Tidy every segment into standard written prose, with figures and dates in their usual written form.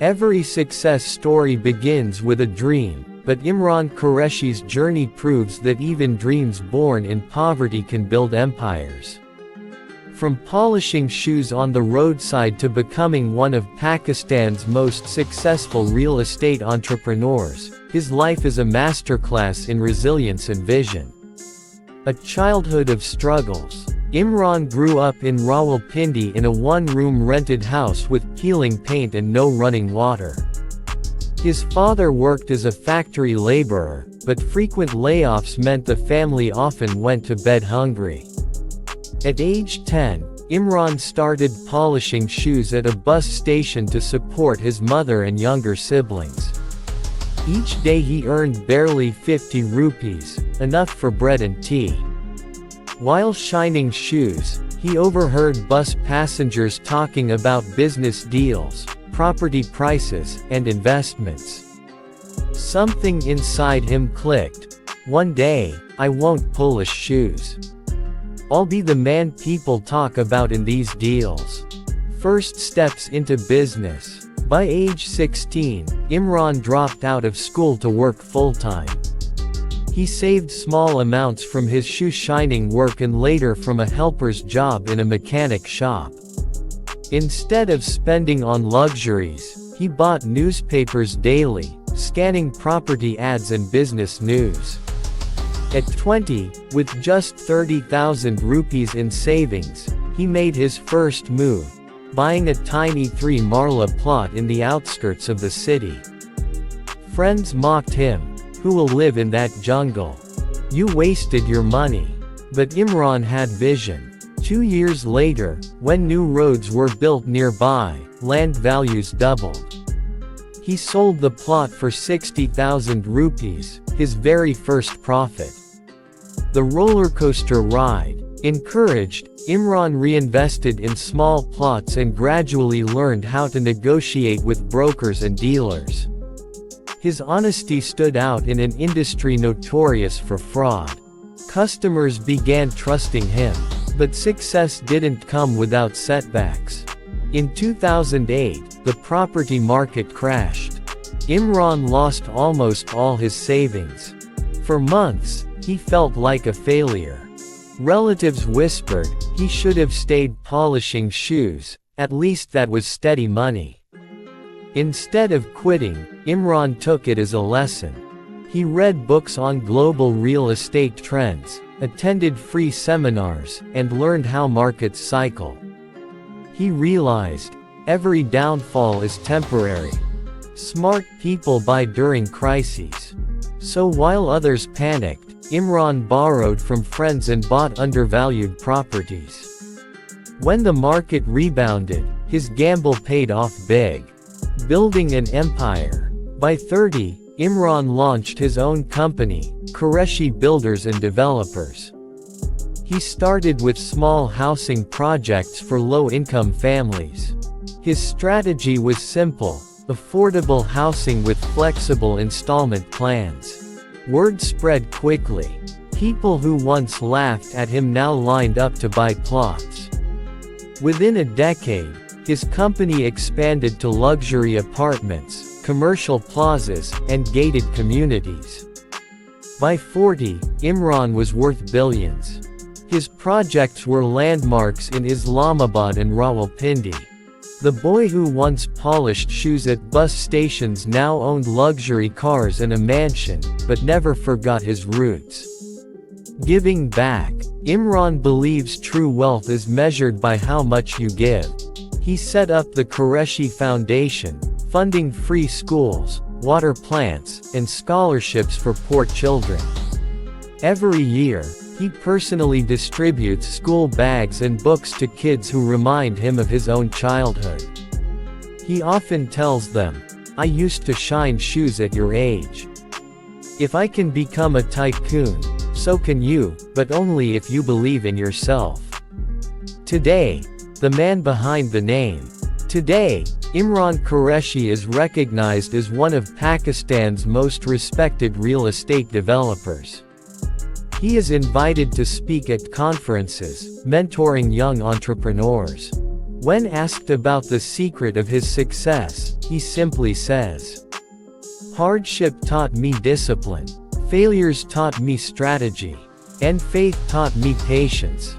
Every success story begins with a dream, but Imran Qureshi's journey proves that even dreams born in poverty can build empires. From polishing shoes on the roadside to becoming one of Pakistan's most successful real estate entrepreneurs, his life is a masterclass in resilience and vision. A childhood of struggles. Imran grew up in Rawalpindi in a one-room rented house with peeling paint and no running water. His father worked as a factory laborer, but frequent layoffs meant the family often went to bed hungry. At age 10, Imran started polishing shoes at a bus station to support his mother and younger siblings. Each day he earned barely 50 rupees, enough for bread and tea. While shining shoes, he overheard bus passengers talking about business deals, property prices, and investments. Something inside him clicked. One day, I won't polish shoes. I'll be the man people talk about in these deals. First steps into business. By age 16, Imran dropped out of school to work full-time. He saved small amounts from his shoe shining work and later from a helper's job in a mechanic shop. Instead of spending on luxuries, he bought newspapers daily, scanning property ads and business news. At 20, with just 30,000 rupees in savings, he made his first move, buying a tiny 3 marla plot in the outskirts of the city. Friends mocked him. Who will live in that jungle? You wasted your money. But Imran had vision. 2 years later, when new roads were built nearby, land values doubled. He sold the plot for 60,000 rupees, his very first profit. The rollercoaster ride. Encouraged, Imran reinvested in small plots and gradually learned how to negotiate with brokers and dealers. His honesty stood out in an industry notorious for fraud. Customers began trusting him. But success didn't come without setbacks. In 2008, the property market crashed. Imran lost almost all his savings. For months, he felt like a failure. Relatives whispered, he should have stayed polishing shoes, at least that was steady money. Instead of quitting, Imran took it as a lesson. He read books on global real estate trends, attended free seminars, and learned how markets cycle. He realized, every downfall is temporary. Smart people buy during crises. So while others panicked, Imran borrowed from friends and bought undervalued properties. When the market rebounded, his gamble paid off big. Building an empire. By 30, Imran launched his own company, Qureshi Builders and Developers. He started with small housing projects for low-income families. His strategy was simple: affordable housing with flexible installment plans. Word spread quickly. People who once laughed at him now lined up to buy plots. Within a decade, his company expanded to luxury apartments, commercial plazas, and gated communities. By 40, Imran was worth billions. His projects were landmarks in Islamabad and Rawalpindi. The boy who once polished shoes at bus stations now owned luxury cars and a mansion, but never forgot his roots. Giving back. Imran believes true wealth is measured by how much you give. He set up the Qureshi Foundation, funding free schools, water plants, and scholarships for poor children. Every year, he personally distributes school bags and books to kids who remind him of his own childhood. He often tells them, "I used to shine shoes at your age. If I can become a tycoon, so can you, but only if you believe in yourself." Today, the man behind the name. Today, Imran Qureshi is recognized as one of Pakistan's most respected real estate developers. He is invited to speak at conferences, mentoring young entrepreneurs. When asked about the secret of his success, he simply says, "Hardship taught me discipline, failures taught me strategy, and faith taught me patience."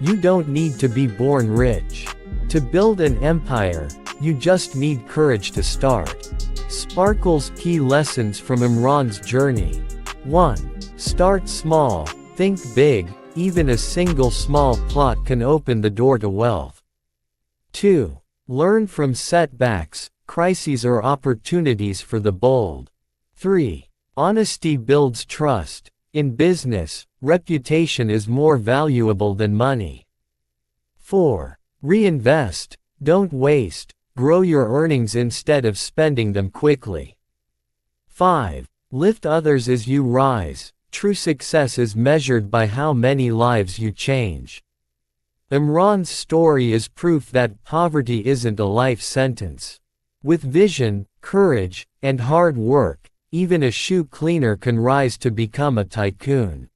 You don't need to be born rich to build an empire, you just need courage to start. Sparkle's key lessons from Imran's journey. 1. Start small, think big, even a single small plot can open the door to wealth. 2. Learn from setbacks, crises or opportunities for the bold. 3. Honesty builds trust. In business, reputation is more valuable than money. 4. Reinvest. Don't waste. Grow your earnings instead of spending them quickly. 5. Lift others as you rise. True success is measured by how many lives you change. Imran's story is proof that poverty isn't a life sentence. With vision, courage, and hard work, even a shoe cleaner can rise to become a tycoon.